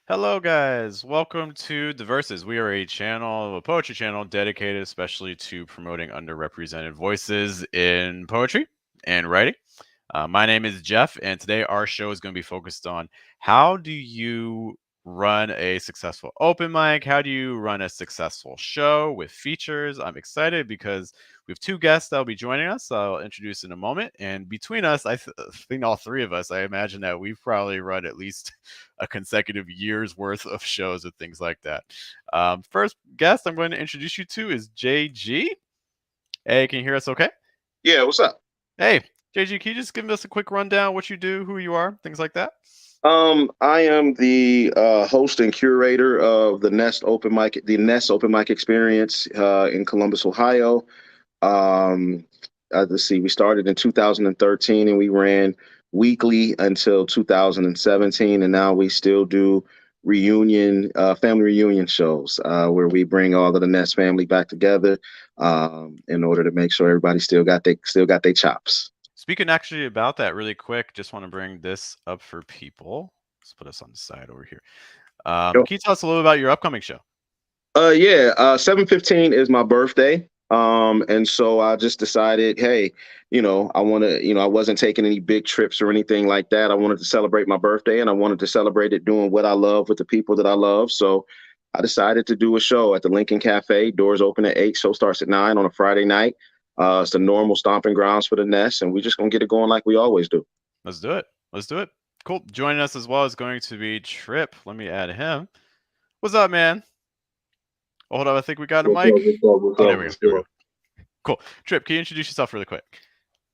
Hello, guys. Welcome to The Verses. We are a poetry channel dedicated especially to promoting underrepresented voices in poetry and writing. My name is Jeff, and today our show is going to be focused on how do you run a successful open mic? How do you run a successful show with features? I'm excited because we have two guests that will be joining us. I'll introduce in a moment. And between us, think all three of us, I imagine that we've probably run at least a consecutive year's worth of shows and things like that. First guest I'm going to introduce you to is JG. Hey, can you hear us okay? Yeah, what's up? Hey, JG, can you just give us a quick rundown what you do, who you are, things like that? I am the host and curator of the Nest Open Mic Experience in Columbus, Ohio. Um, let's see, we started in 2013 and we ran weekly until 2017, and now we still do family reunion shows where we bring all of the Nest family back together in order to make sure everybody still got their chops. Speaking actually about that really quick, just want to bring this up for people. Let's put us on the side over here. Can you tell us a little about your upcoming show? Yeah, 7/15 is my birthday. And so I just decided, hey, I wasn't taking any big trips or anything like that. I wanted to celebrate my birthday and I wanted to celebrate it doing what I love with the people that I love. So I decided to do a show at the Lincoln Cafe. Doors open at 8, show starts at 9 on a Friday night. It's the normal stomping grounds for the Nest, and we're just gonna get it going like we always do. Let's do it. Let's do it. Cool. Joining us as well is going to be Tripp. Let me add him. What's up, man? Oh, hold up. I think we got a What's up? mic. What's up? What's Oh, up? there we go. What's There we go. up? Cool. Tripp, can you introduce yourself really quick?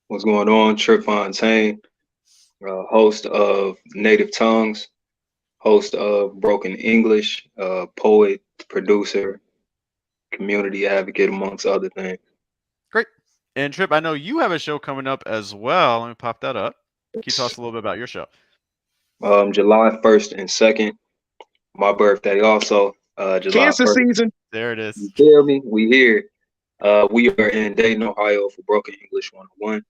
What's going on? Tripp Fontaine, host of Native Tongues, host of Broken English, poet, producer, community advocate, amongst other things. Great. And Tripp, I know you have a show coming up as well. Let me pop that up. Can you tell us a little bit about your show? July 1st and 2nd, my birthday also. July Cancer 1st. season. There it is. You hear me? We here. We are in Dayton, Ohio for Broken English 101.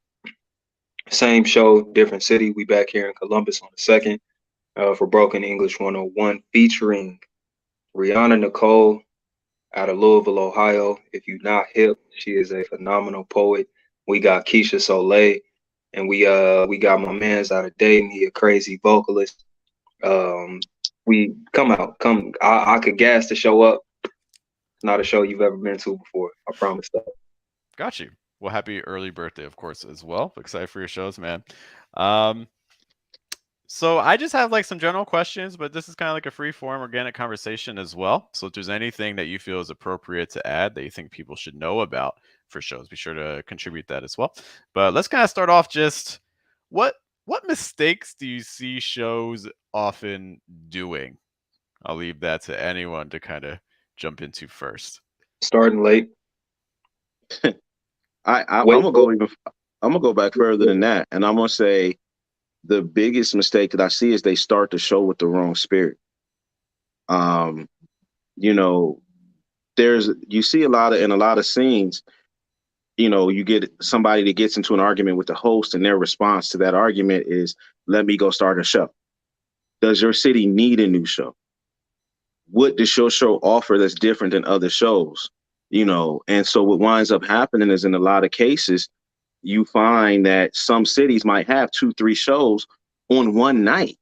Same show, different city. We back here in Columbus on the 2nd for Broken English 101 featuring Rihanna Nicole out of Louisville, Ohio. If you're not hip, she is a phenomenal poet. We got Keisha Soleil, and we got my man's out of Dayton. He a crazy vocalist. We come out, come. I could gas to show up. It's not a show you've ever been to before. I promise that. Got you. Well, happy early birthday, of course, as well. Excited for your shows, man. Um, so I just have like some general questions, but this is kind of like a free form organic conversation as well. So if there's anything that you feel is appropriate to add that you think people should know about for shows, be sure to contribute that as well. But let's kind of start off just what what mistakes do you see shows often doing? I'll leave that to anyone to kind of jump into first. Starting late. I'm Wait. gonna go even. I'm gonna go back further than that, and I'm gonna say the biggest mistake that I see is they start the show with the wrong spirit. Um, you know, you see in a lot of scenes, you get somebody that gets into an argument with the host, and their response to that argument is, "Let me go start a show." Does your city need a new show? What does your show offer that's different than other shows? And so what winds up happening is in a lot of cases, you find that some cities might have 2, 3 shows on one night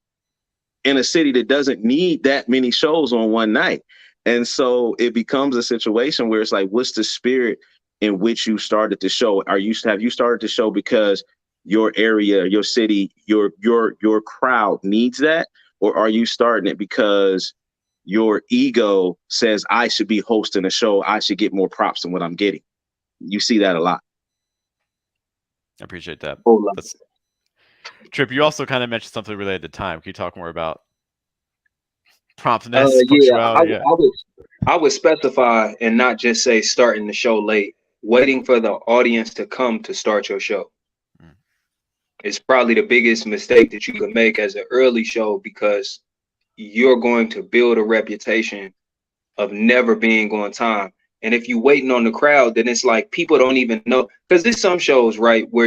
in a city that doesn't need that many shows on one night. And so it becomes a situation where it's like, what's the spirit in which you started the show? Have you started the show because your area, your city, your crowd needs that? Or are you starting it because your ego says I should be hosting a show, I should get more props than what I'm getting? You see that a lot. I appreciate that. Hold on. That's Tripp. You also kind of mentioned something related to time. Can you talk more about promptness, Yeah, punctuality? Yeah. I would specify and not just say starting the show late. Waiting for the audience to come to start your show. Mm. It's probably the biggest mistake that you could make as an early show because you're going to build a reputation of never being on time. And if you're waiting on the crowd, then it's like people don't even know. Because there's some shows, right, where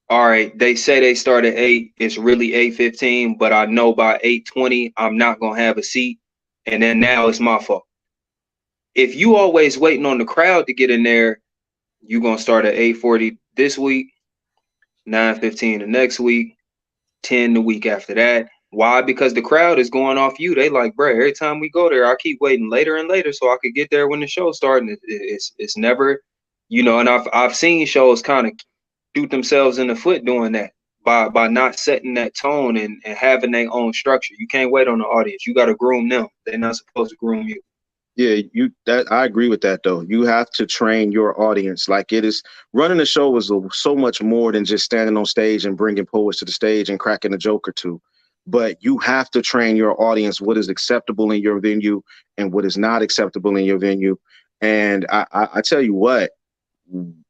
all right, they say they start at 8, it's really 8:15, but I know by 8:20 I'm not gonna have a seat, and then now it's my fault. If you always waiting on the crowd to get in there, you gonna start at 8:40 this week, 9:15 the next week, 10 the week after that. Why? Because the crowd is going off you. They like, bro, every time we go there, I keep waiting later and later so I could get there when the show's starting. It's never, and I've seen shows kind of shoot themselves in the foot doing that by not setting that tone and having their own structure. You can't wait on the audience. You got to groom them. They're not supposed to groom you. Yeah, I agree with that though. You have to train your audience. Like it is running a show is so much more than just standing on stage and bringing poets to the stage and cracking a joke or two. But you have to train your audience what is acceptable in your venue and what is not acceptable in your venue. And I tell you what,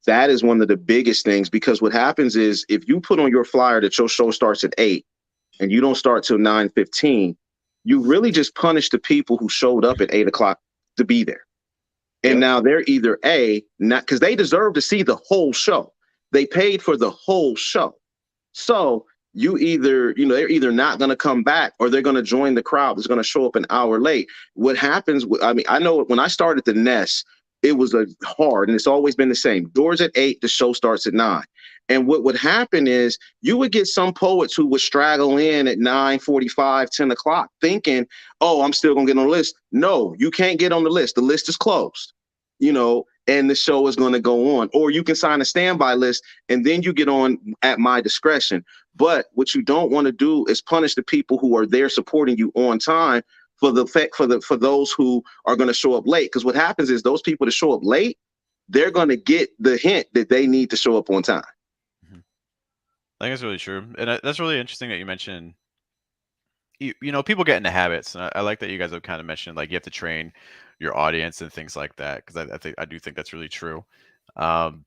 that is one of the biggest things because what happens is if you put on your flyer that your show starts at 8 and you don't start till 9:15, you really just punish the people who showed up at 8 o'clock to be there. And Yep. now they're either not because they deserve to see the whole show. They paid for the whole show. So they're either not going to come back or they're going to join the crowd that's going to show up an hour late. What happens, I know when I started the Nest, it was hard and it's always been the same. Doors at 8, the show starts at 9. And what would happen is you would get some poets who would straggle in at 9:45, 10 o'clock thinking, oh, I'm still going to get on the list. No, you can't get on the list. The list is closed, and the show is going to go on. Or you can sign a standby list and then you get on at my discretion. But what you don't want to do is punish the people who are there supporting you on time for those who are going to show up late. Because what happens is those people that show up late, they're going to get the hint that they need to show up on time. I think it's really true, and that's really interesting that you mentioned. People get into habits, and I like that you guys have kind of mentioned like you have to train your audience and things like that because I do think that's really true. Um,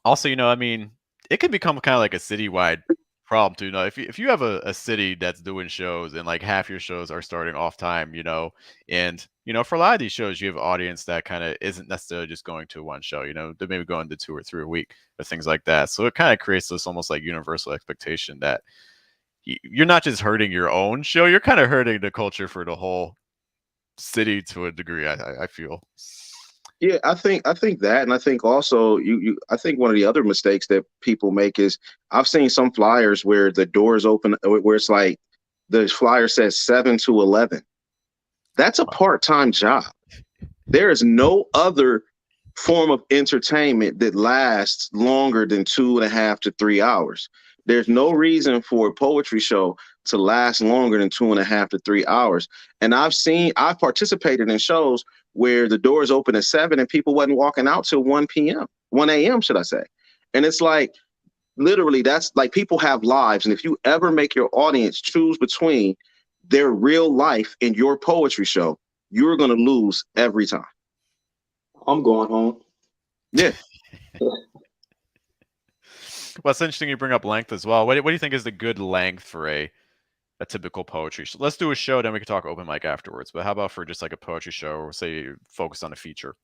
Also, I mean, it can become kind of like a citywide problem too. If you have a city that's doing shows and like half your shows are starting off time, and for a lot of these shows, you have an audience that kind of isn't necessarily just going to one show. They're maybe going to 2 or 3 a week or things like that. So it kind of creates this almost like universal expectation that you're not just hurting your own show, you're kind of hurting the culture for the whole city to a degree. I feel. Yeah, I think that, and I think also I think one of the other mistakes that people make is I've seen some flyers where the doors open where it's like the flyer says 7 to 11. That's a part-time job. There is no other form of entertainment that lasts longer than 2.5 to 3 hours. There's no reason for a poetry show to last longer than 2.5 to 3 hours. And I've participated in shows where the doors open at 7 and people wasn't walking out till 1 p.m., 1 a.m., should I say. And it's like, literally, that's like people have lives. And if you ever make your audience choose between their real life and your poetry show, you're going to lose every time. I'm going home. Yeah. Well, it's interesting you bring up length as well. What do you think is the good length for a typical poetry show? Let's do a show, then we can talk open mic afterwards. But how about for just like a poetry show, or say focused on a feature?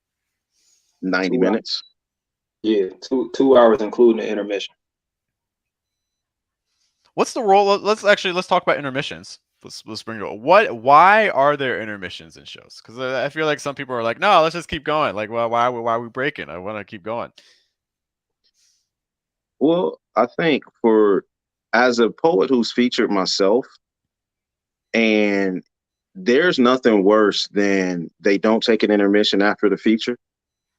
90 2 minutes. Yeah, 2 hours including the intermission. What's the role? Let's talk about intermissions. Let's bring it. Why are there intermissions in shows? Because I feel like some people are like, no, let's just keep going. Like, well, why are we breaking? I want to keep going. Well, I think as a poet who's featured myself, and there's nothing worse than they don't take an intermission after the feature,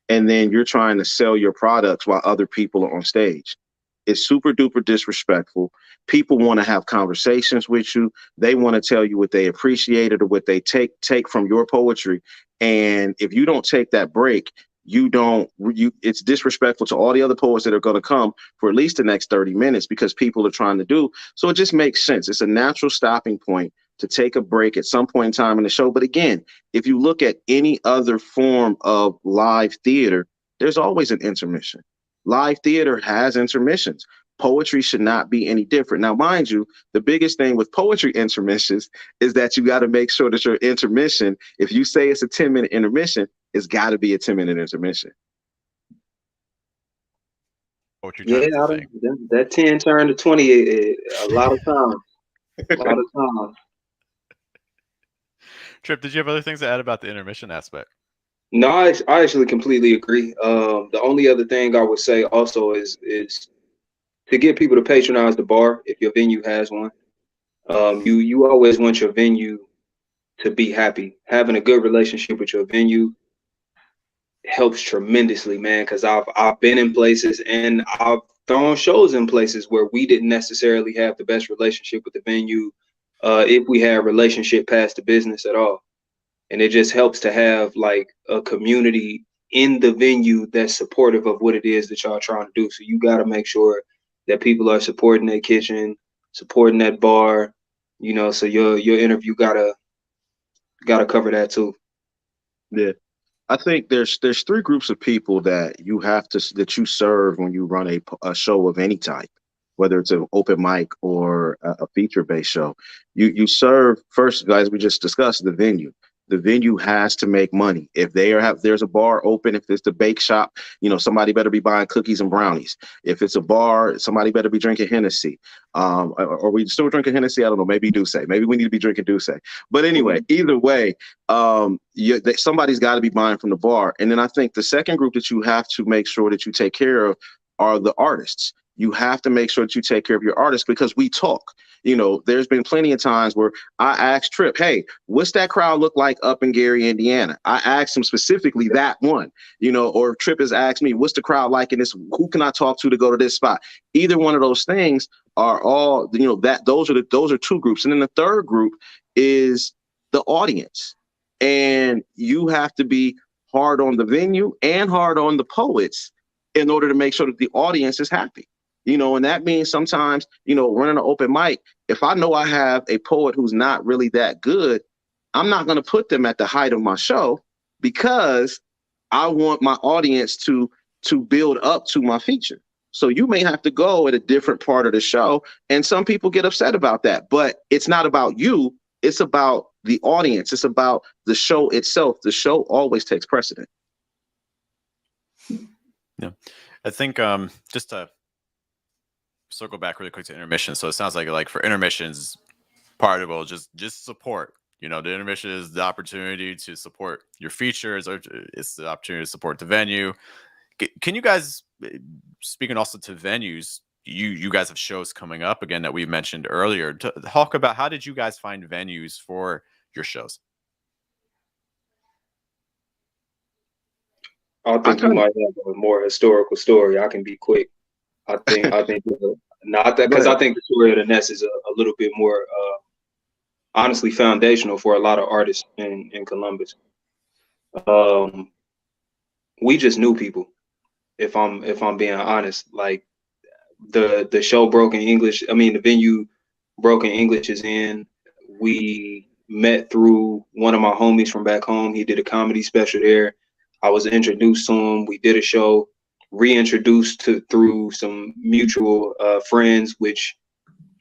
and then you're trying to sell your products while other people are on stage. It's super duper disrespectful. People want to have conversations with you. They want to tell you what they appreciated or what they take from your poetry. And if you don't take that break, it's disrespectful to all the other poets that are going to come for at least the next 30 minutes because people are trying to do. So it just makes sense. It's a natural stopping point to take a break at some point in time in the show. But again, if you look at any other form of live theater, there's always an intermission. Live theater has intermissions. Poetry should not be any different. Now, mind you, the biggest thing with poetry intermissions is that you got to make sure that your intermission, if you say it's a 10-minute intermission, it's got to be a 10-minute intermission. poetry Yeah, time is a thing. that 10 turned to 20 a lot of times. A lot of times. Tripp, did you have other things to add about the intermission aspect? No, I actually completely agree. The only other thing I would say also is to get people to patronize the bar if your venue has one. You always want your venue to be happy. Having a good relationship with your venue helps tremendously, man. Because I've been in places and I've thrown shows in places where we didn't necessarily have the best relationship with the venue, if we had relationship past the business at all. And it just helps to have like a community in the venue that's supportive of what it is that y'all trying to do. So you got to make sure that people are supporting that kitchen, supporting that bar, so your interview gotta cover that too. Yeah. I think there's three groups of people that that you serve when you run a show of any type, whether it's an open mic or a feature based show. You serve first, guys. We just discussed the venue. The venue has to make money. If there's a bar open, if it's the bake shop, somebody better be buying cookies and brownies. If it's a bar, somebody better be drinking Hennessy. Are we still drinking Hennessy? I don't know. Maybe Douce. Maybe we need to be drinking Douce. But anyway, either way, somebody's got to be buying from the bar. And then I think the second group that you have to make sure that you take care of are the artists. You have to make sure that you take care of your artists because we talk. There's been plenty of times where I asked Tripp, hey, what's that crowd look like up in Gary, Indiana? I asked him specifically that one, or Tripp has asked me, what's the crowd like in this? Who can I talk to go to this spot? Either one of those things are all, those are two groups. And then the third group is the audience. And you have to be hard on the venue and hard on the poets in order to make sure that the audience is happy. And that means sometimes, running an open mic, if I know I have a poet who's not really that good, I'm not going to put them at the height of my show because I want my audience to build up to my feature. So you may have to go at a different part of the show. And some people get upset about that, but it's not about you. It's about the audience. It's about the show itself. The show always takes precedent. Yeah. I think just to circle back really quick to intermission. So it sounds like for intermissions, part of it will just support. The intermission is the opportunity to support your features, or it's the opportunity to support the venue. Can you guys, speaking also to venues, you guys have shows coming up again that we mentioned earlier. To talk about how did you guys find venues for your shows? I think you might have a more historical story. I can be quick. I think not that because I think the story of the Nest is a little bit more honestly foundational for a lot of artists in Columbus. We just knew people. If I'm being honest, like the show Broken English, the venue Broken English is in. We met through one of my homies from back home. He did a comedy special there. I was introduced to him. We did a show, reintroduced through some mutual friends, which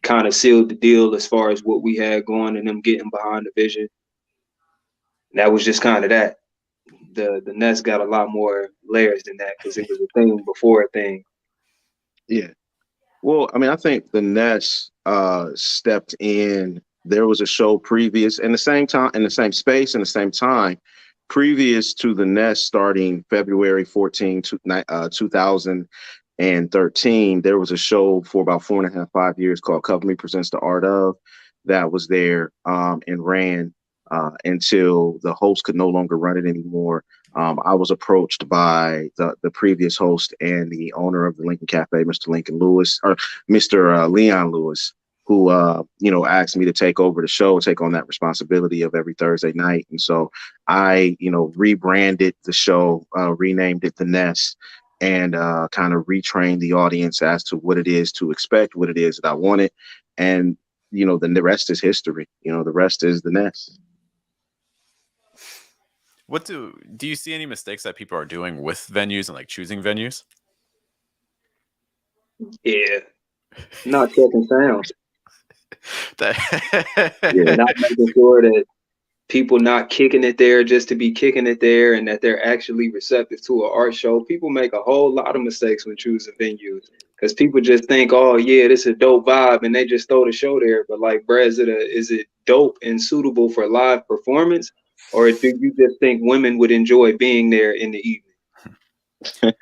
kind of sealed the deal as far as what we had going and them getting behind the vision. And that was just kind of that. The Nest got a lot more layers than that because it was a thing before a thing. Yeah. Well, I think the Nest stepped in. There was a show previous in the same time, in the same space, in the same time, previous to the Nest starting February 14, 2013. There was a show for about 4.5, 5 years called Cover Me Presents the Art of that was there and ran until the host could no longer run it anymore. I was approached by the previous host and the owner of the Lincoln Cafe, Mr. Lincoln Lewis, or Mr. Leon Lewis, who asked me to take over the show, take on that responsibility of every Thursday night. And so I, rebranded the show, renamed it The Nest, and kind of retrained the audience as to what it is to expect, what it is that I wanted. And, then the rest is history. The rest is The Nest. What do you see any mistakes that people are doing with venues and like choosing venues? Yeah, not checking sound. Yeah. Not making sure that people not kicking it there just to be kicking it there, and that they're actually receptive to an art show. People make a whole lot of mistakes when choosing venues because people just think, oh yeah, this is a dope vibe, and they just throw the show there. But like, bruh, is it dope and suitable for live performance, or do you just think women would enjoy being there in the evening?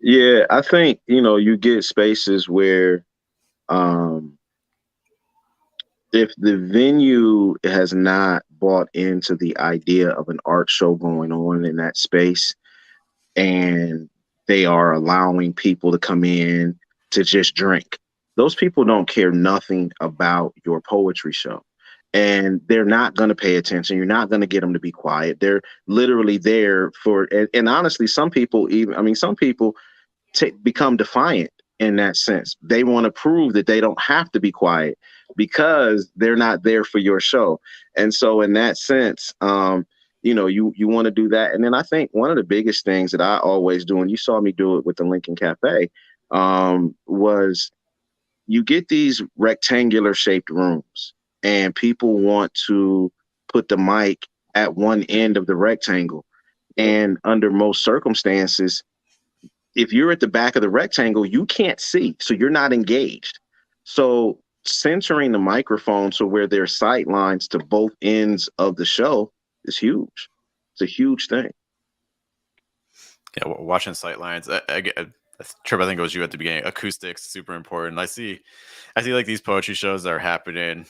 Yeah, I think, you get spaces where um if the venue has not bought into the idea of an art show going on in that space, and they are allowing people to come in to just drink, those people don't care nothing about your poetry show. And they're not going to pay attention. You're not going to get them to be quiet. They're literally there for, and honestly, some people even, I mean, some people become defiant in that sense. They want to prove that they don't have to be quiet because they're not there for your show. And so in that sense, you want to do that. And then I think one of the biggest things that I always do, and you saw me do it with the Lincoln Cafe, was you get these rectangular shaped rooms and people want to put the mic at one end of the rectangle. And under most circumstances, if you're at the back of the rectangle, you can't see, so you're not engaged. So centering the microphone so where there's sight lines to both ends of the show is huge. It's a huge thing. Yeah, watching sight lines. Tripp, I think it was you at the beginning. Acoustics super important. I see like these poetry shows that are happening,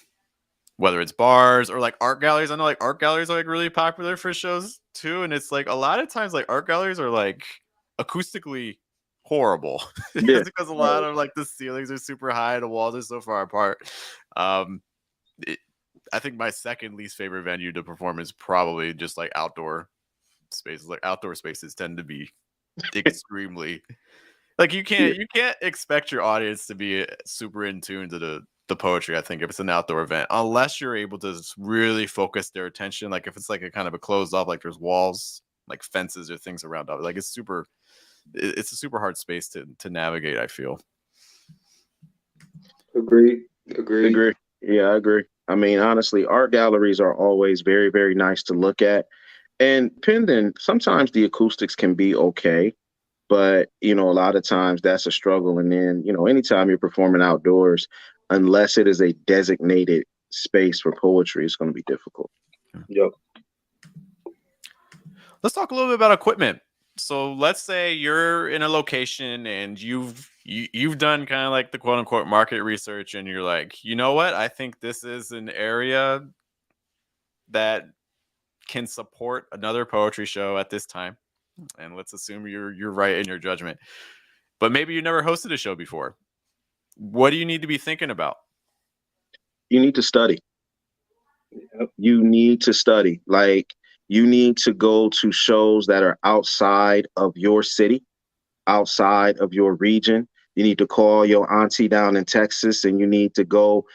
whether it's bars or like art galleries. I know like art galleries are like really popular for shows too, and it's like a lot of times like art galleries are like acoustically horrible Yeah. because a lot of like the ceilings are super high, the walls are so far apart. Um, I think my second least favorite venue to perform is probably just like outdoor spaces. Like outdoor spaces tend to be extremely like you can't expect your audience to be super in tune to the poetry. I think if it's an outdoor event, unless you're able to really focus their attention, like if it's like a kind of a closed off, like there's walls, like fences or things around it, like it's a super hard space to navigate, I feel. Agreed. Agree. Yeah, I agree. I mean, honestly, art galleries are always very, very nice to look at. And pending, sometimes the acoustics can be okay, but a lot of times that's a struggle. And then, anytime you're performing outdoors, unless it is a designated space for poetry, it's going to be difficult. Yep. Let's talk a little bit about equipment. So let's say you're in a location and you've done kind of like the quote unquote market research, and you're like, you know what? I think this is an area that can support another poetry show at this time. And let's assume you're right in your judgment. But maybe you never hosted a show before. What do you need to be thinking about? You need to study. Yep. You need to study. Like, you need to go to shows that are outside of your city, outside of your region. You need to call your auntie down in Texas and you need to go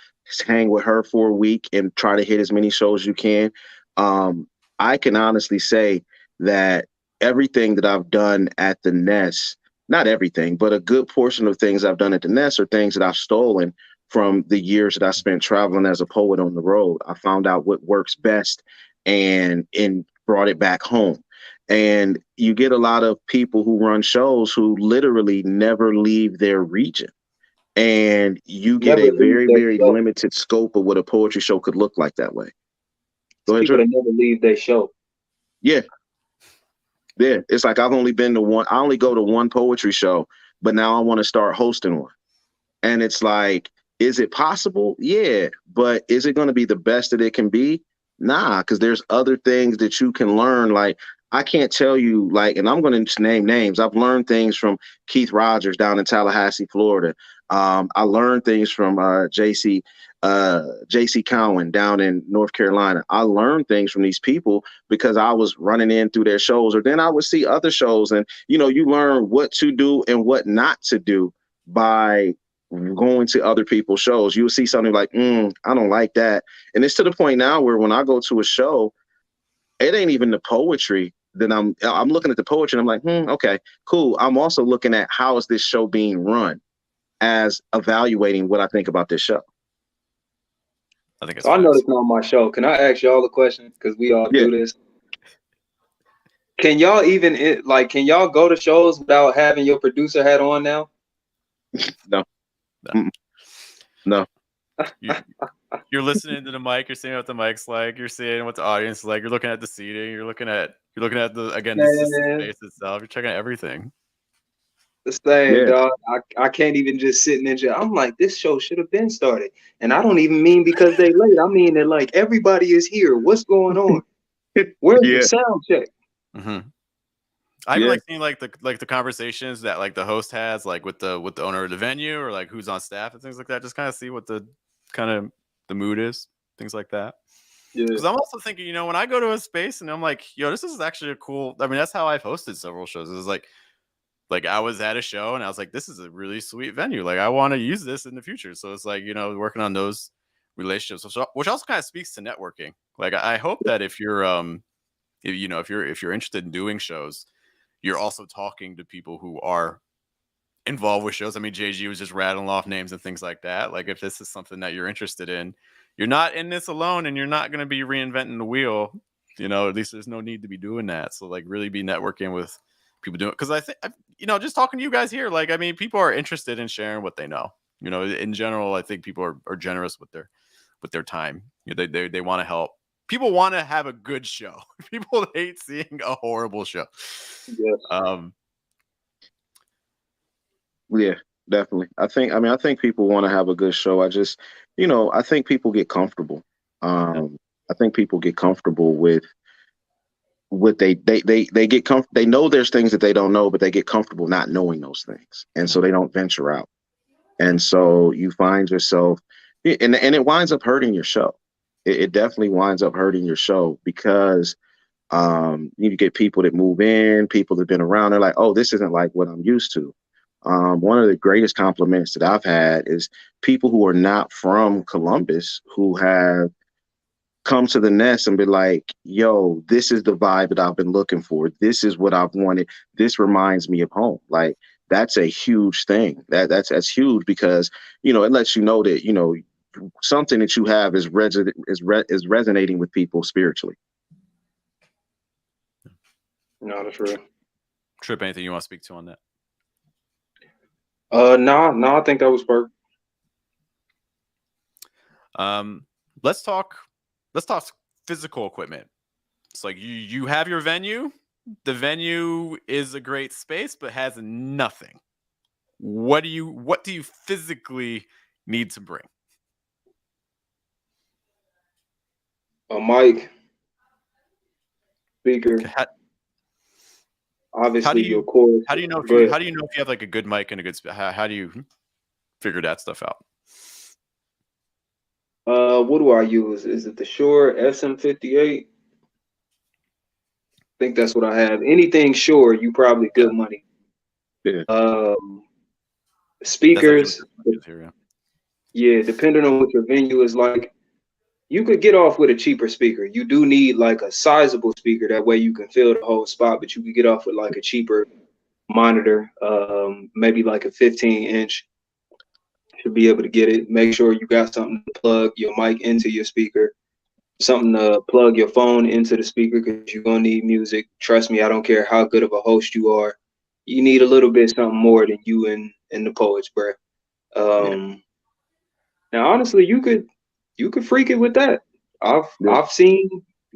hang with her for a week and try to hit as many shows as you can. I can honestly say that everything that I've done at the Nest, not everything, but a good portion of things I've done at the Nest are things that I've stolen from the years that I spent traveling as a poet on the road. I found out what works best and brought it back home. And you get a lot of people who run shows who literally never leave their region. And you get Never a leave very, their very show. limited scope of what a poetry show could look like that way. Go It's ahead, people Trip. that never leave their show. Yeah. Yeah. It's like I've only been to one, I only go to one poetry show, but now I want to start hosting one. And it's like, is it possible? Yeah. But is it going to be the best that it can be? Nah, because there's other things that you can learn. Like, I can't tell you, like, and I'm going to just name names. I've learned things from Keith Rogers down in Tallahassee, Florida. I learned things from JC Cowan down in North Carolina. I learned things from these people because I was running in through their shows, or then I would see other shows, and you learn what to do and what not to do by going to other people's shows. You'll see something like, I don't like that. And it's to the point now where when I go to a show, it ain't even the poetry that I'm looking at the poetry and I'm like, okay, cool. I'm also looking at how is this show being run as evaluating what I think about this show. I think it's So I know facts. it's not my show. Can I ask y'all a question? Because we all Yeah. do this. Can y'all even like? Can y'all go to shows without having your producer hat on now? No. No. Mm-mm. No. You, you're listening to the mic. You're seeing what the mic's like. You're seeing what the audience is like. You're looking at the seating. You're looking at the Man, space itself. You're checking out everything. the same Yeah. dog. I can't even just sit and enjoy. I'm like, this show should have been started, and I don't even mean because they late. I mean that like everybody is here. What's going on? Where's the Yeah. sound check? Mm-hmm. I even Yeah. like seeing like the conversations that like the host has like with the owner of the venue or like who's on staff and things like that. Just kind of see what the kind of the mood is, things like that. Yeah, Because I'm also thinking, when I go to a space and I'm like, yo, this is actually a cool. I mean, that's how I've hosted several shows. It was like I was at a show and I was like, this is a really sweet venue. Like I want to use this in the future. So it's like working on those relationships, which also kind of speaks to networking. Like I hope that if you're if you're interested in doing shows, you're also talking to people who are involved with shows. I mean, JG was just rattling off names and things like that. Like, if this is something that you're interested in, you're not in this alone and you're not going to be reinventing the wheel. At least there's no need to be doing that. So, like, really be networking with people doing it. Because I think, just talking to you guys here, like, I mean, people are interested in sharing what they know. In general, I think people are generous with their time. They want to help. People want to have a good show. People hate seeing a horrible show. yes, Yeah, definitely. I think people want to have a good show. I think people get comfortable. I think people get comfortable with what they get they know there's things that they don't know, but they get comfortable not knowing those things. And so they don't venture out. And so you find yourself and it winds up hurting your show. It definitely winds up hurting your show because you get people that move in, people that have been around, they're like, oh, this isn't like what I'm used to. One of the greatest compliments that I've had is people who are not from Columbus who have come to the nest and be like, yo, this is the vibe that I've been looking for. This is what I've wanted. This reminds me of home. Like that's a huge thing. That's huge because, it lets you know that, something that you have is resonating with people spiritually. no, that's real. Tripp, anything you want to speak to on that? No, I think that was perfect. Let's talk physical equipment. It's like you have your venue. The venue is a great space, but has nothing. What do you physically need to bring? A mic, speaker, Okay, How, obviously your chorus. how do you know Go ahead. if you have like a good mic and a good how do you figure that stuff out? What do I use? Is it the Shure SM58? I think that's what I have. Anything Shure, you probably Yeah, good money. Yeah. that's actually Speakers, what here. yeah, depending on what your venue is like, you could get off with a cheaper speaker. You do need like a sizable speaker. That way you can fill the whole spot, but you could get off with like a cheaper monitor, maybe like a 15-inch. Should be able to get it. Make sure you got something to plug your mic into your speaker, something to plug your phone into the speaker because you're gonna need music. Trust me, I don't care how good of a host you are. You need a little bit something more than you and the poets, bro. Yeah. Now, honestly, you could freak it with that. I've Yeah. I've seen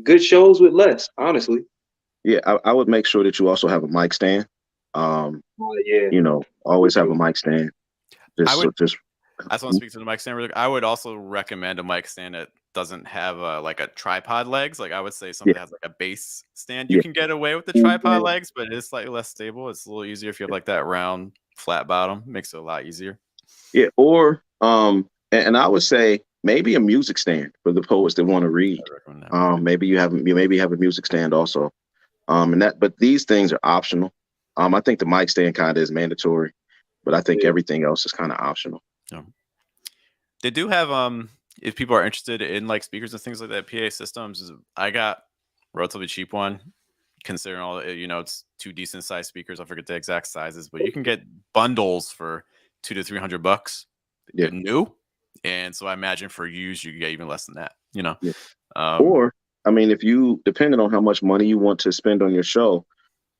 good shows with less. Honestly, Yeah. I would make sure that you also have a mic stand. yeah, Always have a mic stand. I would Just I just want to speak to the mic stand really quick. I would also recommend a mic stand that doesn't have like a tripod legs. Like I would say something yeah, that has like a base stand. You yeah, can get away with the tripod legs, but it is slightly less stable. It's a little easier if you have like that round flat bottom. Makes it a lot easier. yeah. Or and I would say maybe a music stand for the poets that want to read. I recommend that. Maybe have a music stand also. But these things are optional. I think the mic stand kind of is mandatory, but I think yeah, everything else is kind of optional. Yeah. They do have if people are interested in like speakers and things like that, PA systems. I got relatively cheap one, considering all it's two decent sized speakers. I forget the exact sizes, but you can get bundles for $200 to $300. Yeah. New, And so I imagine for use, you get even less than that, you know? Yeah. Um, Or, I mean, if you, depending on how much money you want to spend on your show,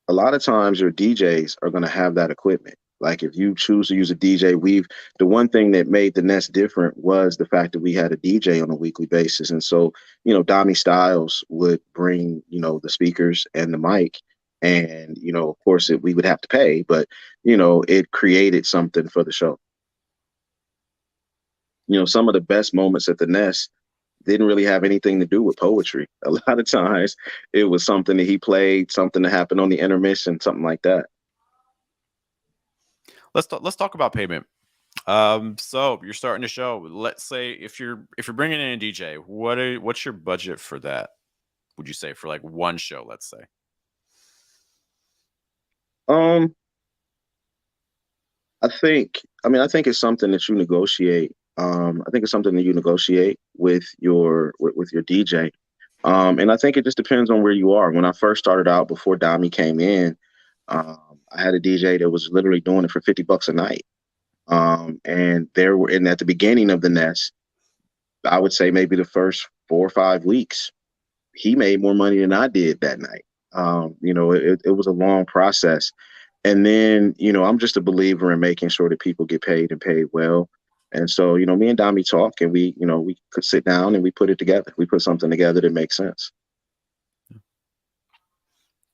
a lot of times your DJs are going to have that equipment. Like if you choose to use a DJ, the one thing that made the Nest different was the fact that we had a DJ on a weekly basis. And so, Dommy Styles would bring, the speakers and the mic. And, of course, we would have to pay, but, it created something for the show. Some of the best moments at the Nest didn't really have anything to do with poetry. A lot of times it was something that he played, something that happened on the intermission, something like that. let's talk about payment. So you're starting the show. Let's say if you're bringing in a DJ, what's your budget for that? Would you say for like one show? Let's say. I think it's something that you negotiate. I think it's something that you negotiate with your DJ. And I think it just depends on where you are. When I first started out, before Dami came in, I had a DJ that was literally doing it for $50 a night. And at the beginning of the Nest, I would say maybe the first 4 or 5 weeks, he made more money than I did that night. It was a long process. And then, I'm just a believer in making sure that people get paid and paid well. And so, me and Dami talk, and we could sit down and we put it together. We put something together that makes sense.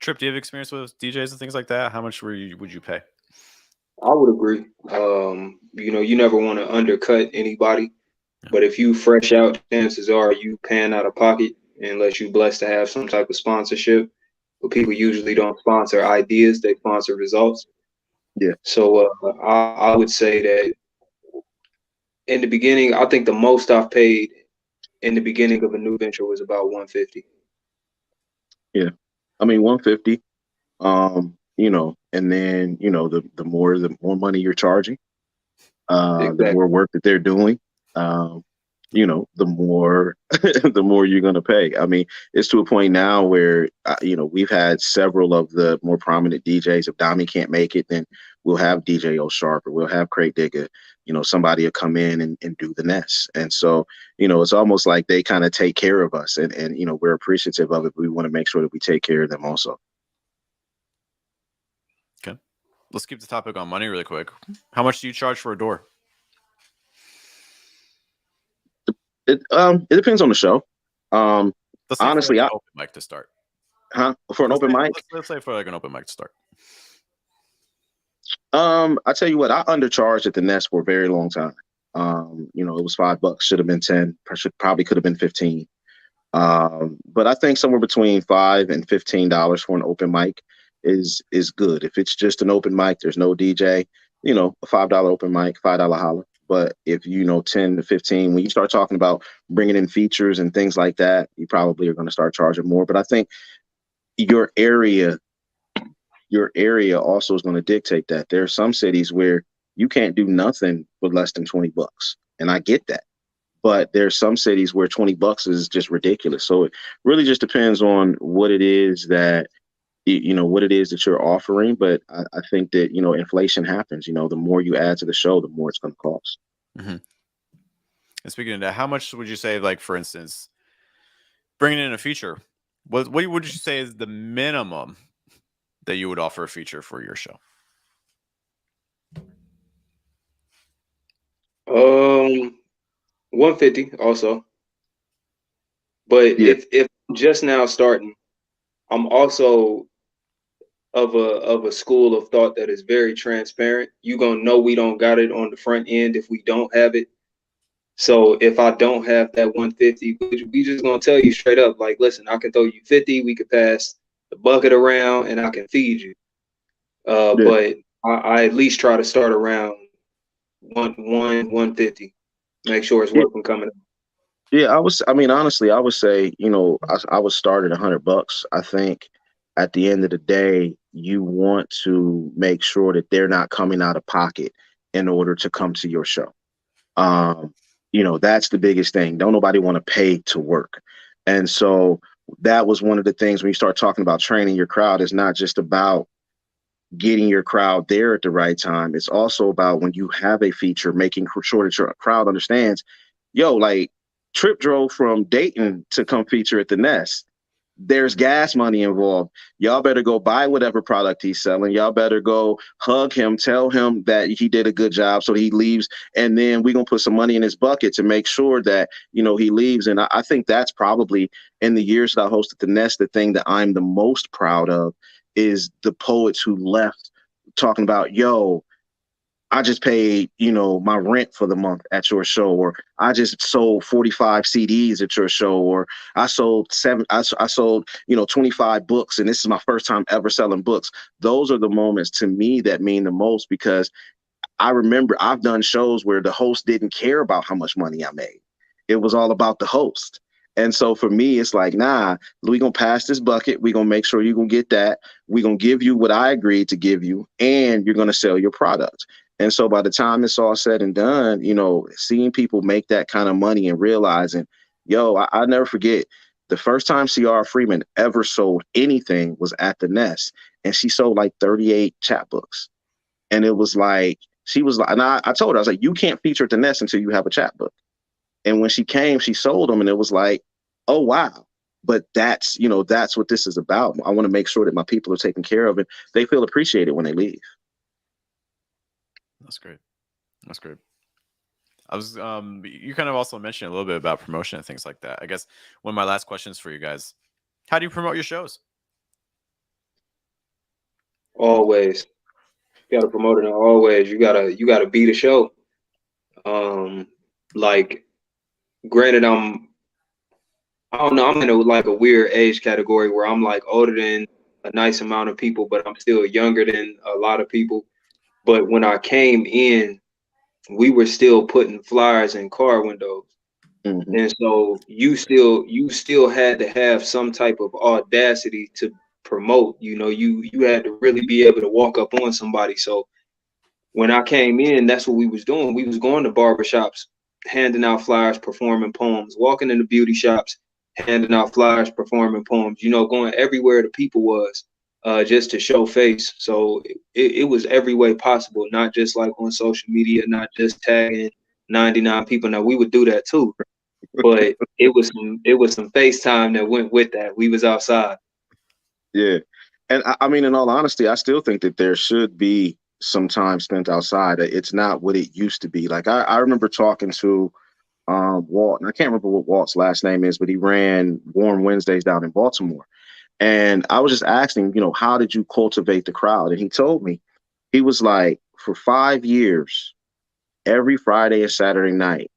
Tripp, do you have experience with DJs and things like that? How much would you pay? I would agree. You never want to undercut anybody, but if you fresh out, chances are you paying out of pocket unless you blessed to have some type of sponsorship. But people usually don't sponsor ideas; they sponsor results. Yeah. So I would say that in the beginning, I think the most I've paid in the beginning of a new venture was about 150. Yeah. I mean, 150. And then, the more money you're charging, the Exactly. more work that they're doing, the more the more you're going to pay. I mean, it's to a point now where we've had several of the more prominent DJs. If Dami can't make it, then we'll have DJ O Sharp, or we'll have Craig Digger. Somebody will come in and do the Nest. And so, it's almost like they kind of take care of us, and we're appreciative of it. But we want to make sure that we take care of them also. Okay, let's keep the topic on money really quick. How much do you charge for a door? It depends on the show. Let's say Honestly, for like an open mic to start. For an open mic? Let's say for like an open mic to start. I tell you what, I undercharged at the Nest for a very long time. It was $5, should have been 10, probably could have been 15. But I think somewhere between $5 and $15 for an open mic is good. If it's just an open mic, there's no DJ, a $5 open mic, $5 holler. But if 10 to 15, when you start talking about bringing in features and things like that, you probably are going to start charging more. But I think your area also is going to dictate that. There are some cities where you can't do nothing for less than $20, and I get that. But there's some cities where $20 is just ridiculous. So it really just depends on what it is that you're offering. But I think that inflation happens. The more you add to the show, the more it's going to cost. Mm-hmm. And speaking of that, how much would you say, like for instance, bringing in a feature? What would you say is the minimum that you would offer a feature for your show? 150 also. But Yeah. if I'm just now starting, I'm also of a school of thought that is very transparent. You gonna know we don't got it on the front end if we don't have it. So if I don't have that 150, we just gonna tell you straight up, like, listen, I can throw you 50, we could pass the bucket around, and I can feed you. Yeah. But I at least try to start around 150. Make sure it's worth them coming up. Yeah, honestly, I would say, I would start at $100. I think at the end of the day, you want to make sure that they're not coming out of pocket in order to come to your show. That's the biggest thing. Don't nobody want to pay to work. And so that was one of the things when you start talking about training your crowd, is not just about getting your crowd there at the right time. It's also about when you have a feature, making sure that your crowd understands, yo, like Tripp drove from Dayton to come feature at the Nest. There's gas money involved. Y'all better go buy whatever product he's selling. Y'all better go hug him, tell him that he did a good job so he leaves. And then we're going to put some money in his bucket to make sure that, he leaves. And I think that's probably in the years that I hosted the Nest, the thing that I'm the most proud of is the poets who left talking about, yo, I just paid, my rent for the month at your show, or I just sold 45 CDs at your show, or I sold 25 books, and this is my first time ever selling books. Those are the moments to me that mean the most, because I remember I've done shows where the host didn't care about how much money I made. It was all about the host. And so for me, it's like, nah, we're going to pass this bucket. We're going to make sure you're going to get that. We're going to give you what I agreed to give you, and you're going to sell your product. And so by the time it's all said and done, seeing people make that kind of money and realizing, yo, I never forget the first time Ciara Freeman ever sold anything was at the Nest, and she sold like 38 chapbooks. And it was like, she was like, and I told her, I was like, you can't feature at the Nest until you have a chapbook. And when she came, she sold them, and it was like, oh, wow. But that's what this is about. I want to make sure that my people are taken care of and they feel appreciated when they leave. That's great. That's great. I was you kind of also mentioned a little bit about promotion and things like that. I guess one of my last questions for you guys: how do you promote your shows? Always. You gotta promote it always. You gotta be the show. Like, granted, I don't know, I'm in a weird age category where I'm like older than a nice amount of people, but I'm still younger than a lot of people. But when I came in, we were still putting flyers in car windows. Mm-hmm. And so you still had to have some type of audacity to promote. You had to really be able to walk up on somebody. So when I came in, that's what we was doing. We was going to barbershops, handing out flyers, performing poems, walking into beauty shops, handing out flyers, performing poems, going everywhere the people was, just to show face. So it was every way possible, not just like on social media, not just tagging 99 people. Now we would do that too, but it was some FaceTime that went with that. We was outside. Yeah. And I mean, in all honesty, I still think that there should be some time spent outside. It's not what it used to be. Like I remember talking to Walt, and I can't remember what Walt's last name is, but he ran Warm Wednesdays down in Baltimore. And I was just asking, how did you cultivate the crowd? And he told me, he was like, for 5 years, every Friday and Saturday night,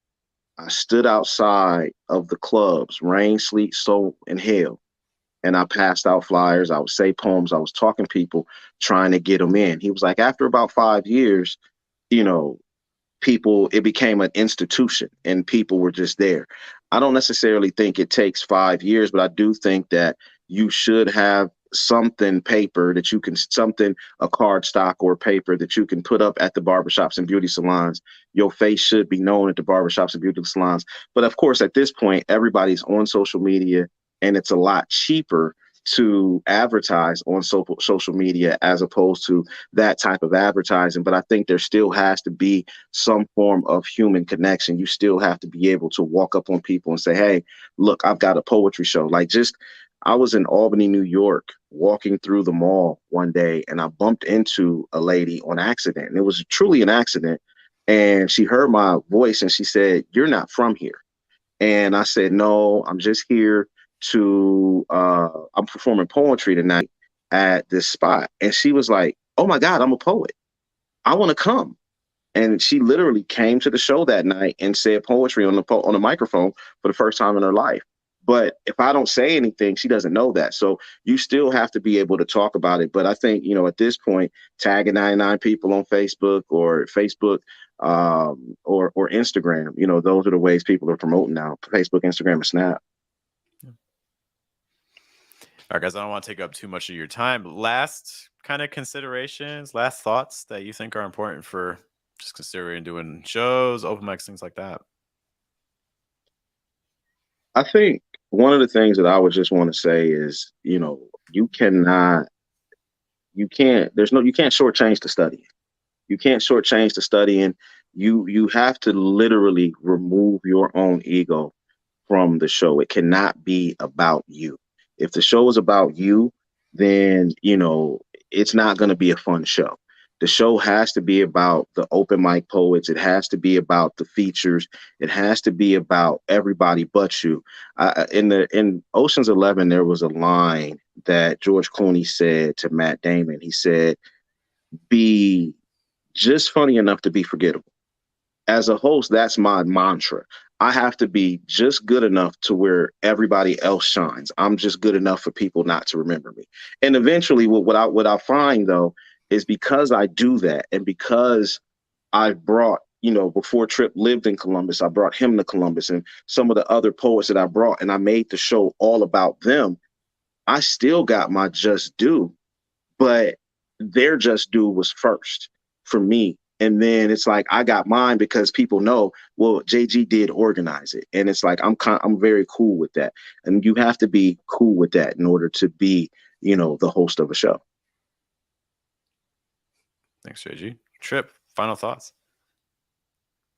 I stood outside of the clubs, rain, sleet, snow, and hail, and I passed out flyers. I would say poems. I was talking to people, trying to get them in. He was like, after about 5 years, you know, people, it became an institution and people were just there. I don't necessarily think it takes 5 years, but I do think that you should have something paper that you can, something, a card stock or paper that you can put up at the barbershops and beauty salons. Your face should be known at the barbershops and beauty salons. But of course, at this point, everybody's on social media, and it's a lot cheaper to advertise on social media as opposed to that type of advertising. But I think there still has to be some form of human connection. You still have to be able to walk up on people and say, hey, look, I've got a poetry show. I was in Albany, New York, walking through the mall one day, and I bumped into a lady on accident. And it was truly an accident. And she heard my voice and she said, you're not from here. And I said, no, I'm just here I'm performing poetry tonight at this spot. And she was like, oh my God, I'm a poet. I want to come. And she literally came to the show that night and said poetry on the microphone for the first time in her life. But if I don't say anything, she doesn't know that. So you still have to be able to talk about it. But I think, at this point, tagging 99 people on Facebook or Instagram, those are the ways people are promoting now. Facebook, Instagram, and Snap. All right, guys, I don't want to take up too much of your time. Last kind of considerations, last thoughts that you think are important for just considering doing shows, open mics, things like that. I think one of the things that I would just want to say is, you you can't. You can't shortchange the studying. You can't shortchange the studying. You have to literally remove your own ego from the show. It cannot be about you. If the show is about you, then it's not going to be a fun show. The show has to be about the open mic poets. It has to be about the features. It has to be about everybody but you. In Ocean's 11, there was a line that George Clooney said to Matt Damon. He said, "Be just funny enough to be forgettable." As a host, that's my mantra. I have to be just good enough to where everybody else shines. I'm just good enough for people not to remember me. And eventually, what I find though is because I do that, and because I brought, before Tripp lived in Columbus, I brought him to Columbus, and some of the other poets that I brought, and I made the show all about them. I still got my just due, but their just due was first for me. And then it's like I got mine because people know, well, JG did organize it, and it's like I'm very cool with that. And you have to be cool with that in order to be, the host of a show. Thanks, JG. Tripp, final thoughts.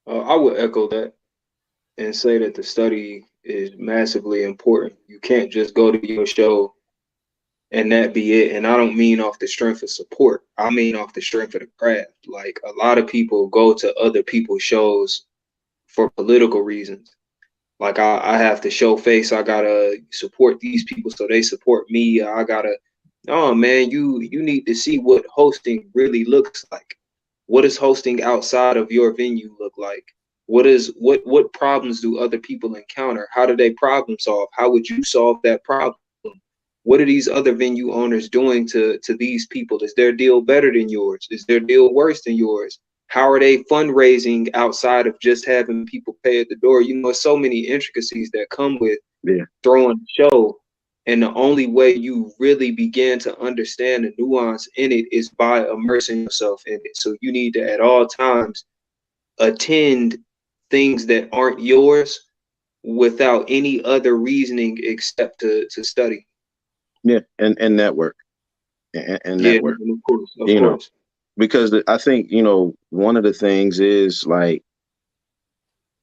I would echo that and say that the study is massively important. You can't just go to your show and that be it. And I don't mean off the strength of support. I mean off the strength of the craft. Like a lot of people go to other people's shows for political reasons. Like I have to show face. I gotta support these people so they support me. I gotta. Oh man, you need to see what hosting really looks like. What does hosting outside of your venue look like? What problems do other people encounter? How do they problem solve? How would you solve that problem? What are these other venue owners doing to these people? Is their deal better than yours? Is their deal worse than yours? How are they fundraising outside of just having people pay at the door? So many intricacies that come with throwing a show. And the only way you really begin to understand the nuance in it is by immersing yourself in it. So you need to at all times attend things that aren't yours without any other reasoning except to study. Yeah, and network. And Yeah, network. of course. Because I think, one of the things is like,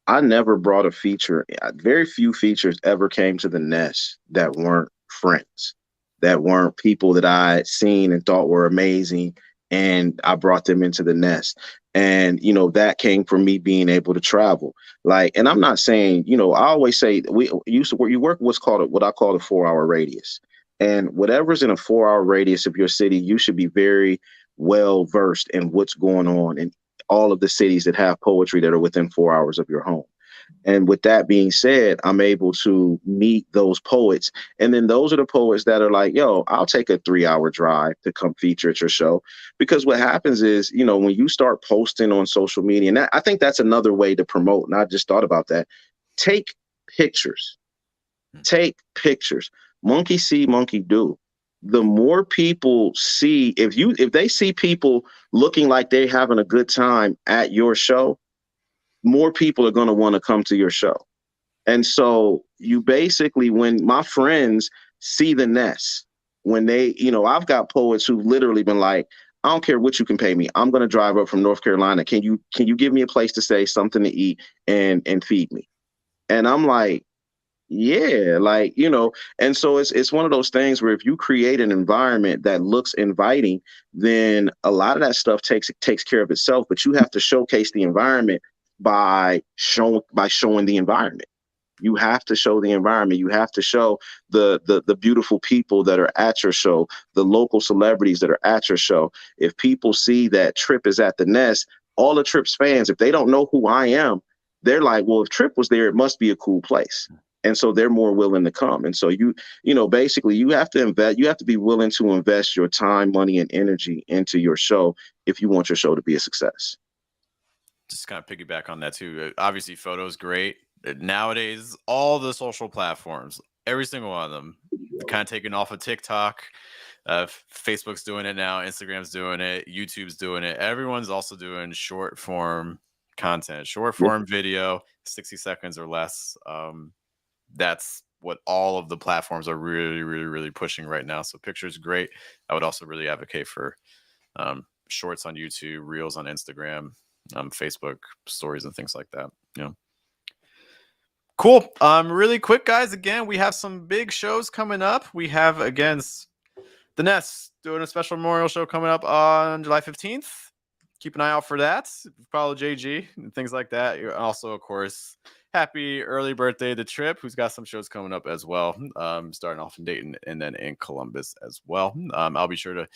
I never brought a feature. Very few features ever came to the nest that weren't friends, that weren't people that I had seen and thought were amazing. And I brought them into the nest. And, that came from me being able to travel. Like, and I'm not saying, I always say you work what I call a 4-hour radius. And whatever's in a 4-hour radius of your city, you should be very well versed in what's going on in all of the cities that have poetry that are within 4 hours of your home. And with that being said, I'm able to meet those poets. And then those are the poets that are like, yo, I'll take a 3-hour drive to come feature at your show. Because what happens is, when you start posting on social media, and I think that's another way to promote. And I just thought about that. Take pictures. Take pictures. Monkey see, monkey do. The more people see, if they see people looking like they're having a good time at your show, more people are going to want to come to your show. And so you basically, when my friends see the nest, when they, I've got poets who've literally been like, I don't care what you can pay me. I'm going to drive up from North Carolina. Can you give me a place to stay, something to eat, and feed me? And I'm like, yeah, like, and so it's one of those things where if you create an environment that looks inviting, then a lot of that stuff takes care of itself. But you have to showcase the environment by showing the environment. You have to show the environment. You have to show the beautiful people that are at your show, the local celebrities that are at your show. If people see that Tripp is at the nest, all the Tripp's fans, if they don't know who I am, they're like, well, if Tripp was there, it must be a cool place. And so they're more willing to come. And so basically you have to invest, you have to be willing to invest your time, money, and energy into your show if you want your show to be a success. Just kind of piggyback on that too. Obviously, photos great. Nowadays, all the social platforms, every single one of them, kind of taken off of TikTok. Facebook's doing it now. Instagram's doing it. YouTube's doing it. Everyone's also doing short form content, short form video, 60 seconds or less. That's what all of the platforms are really, really, really pushing right now. So picture is great. I would also really advocate for shorts on YouTube, reels on Instagram, Facebook stories, and things like that. Cool. Really quick, guys. Again, we have some big shows coming up. We have against the Nest doing a special memorial show coming up on July 15th. Keep an eye out for that. Follow JG and things like that. You're also, of course, happy early birthday to Tripp, who's got some shows coming up as well, starting off in Dayton and then in Columbus as well. I'll be sure to,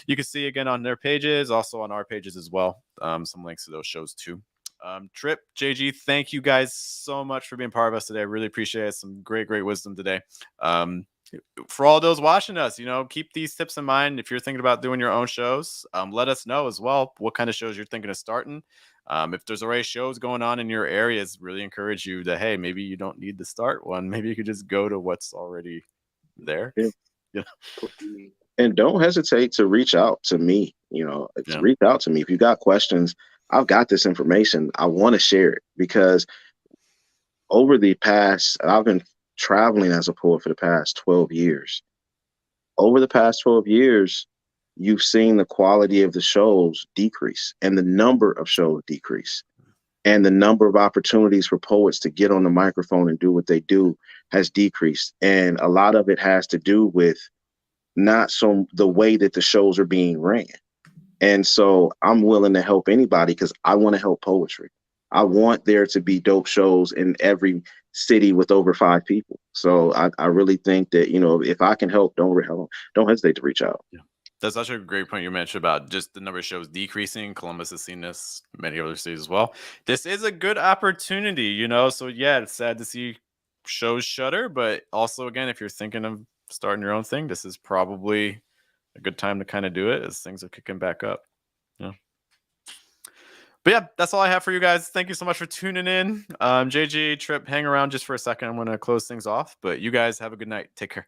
you can see again on their pages, also on our pages as well, some links to those shows too. Tripp, JG, thank you guys so much for being part of us today. I really appreciate it. Some great wisdom today. For all those watching us, keep these tips in mind. If you're thinking about doing your own shows, let us know as well what kind of shows you're thinking of starting. If there's already shows going on in your areas, really encourage you to, hey, maybe you don't need to start one. Maybe you could just go to what's already there. Yeah. And don't hesitate to reach out to me. Reach out to me. If you got questions, I've got this information. I want to share it because over the past, I've been traveling as a poet for the past 12 years. Over the past 12 years, you've seen the quality of the shows decrease and the number of shows decrease. And the number of opportunities for poets to get on the microphone and do what they do has decreased. And a lot of it has to do with not so the way that the shows are being ran. And so I'm willing to help anybody because I want to help poetry. I want there to be dope shows in every city with over 5 people. So I really think that, if I can help, don't hesitate to reach out. Yeah. That's such a great point you mentioned about just the number of shows decreasing. Columbus has seen this, many other cities as well. This is a good opportunity, so yeah, it's sad to see shows shutter, but also, again, if you're thinking of starting your own thing, this is probably a good time to kind of do it as things are kicking back up. But yeah, that's all I have for you guys. Thank you so much for tuning in. JG, Tripp, hang around just for a second. I'm going to close things off, but you guys have a good night. Take care.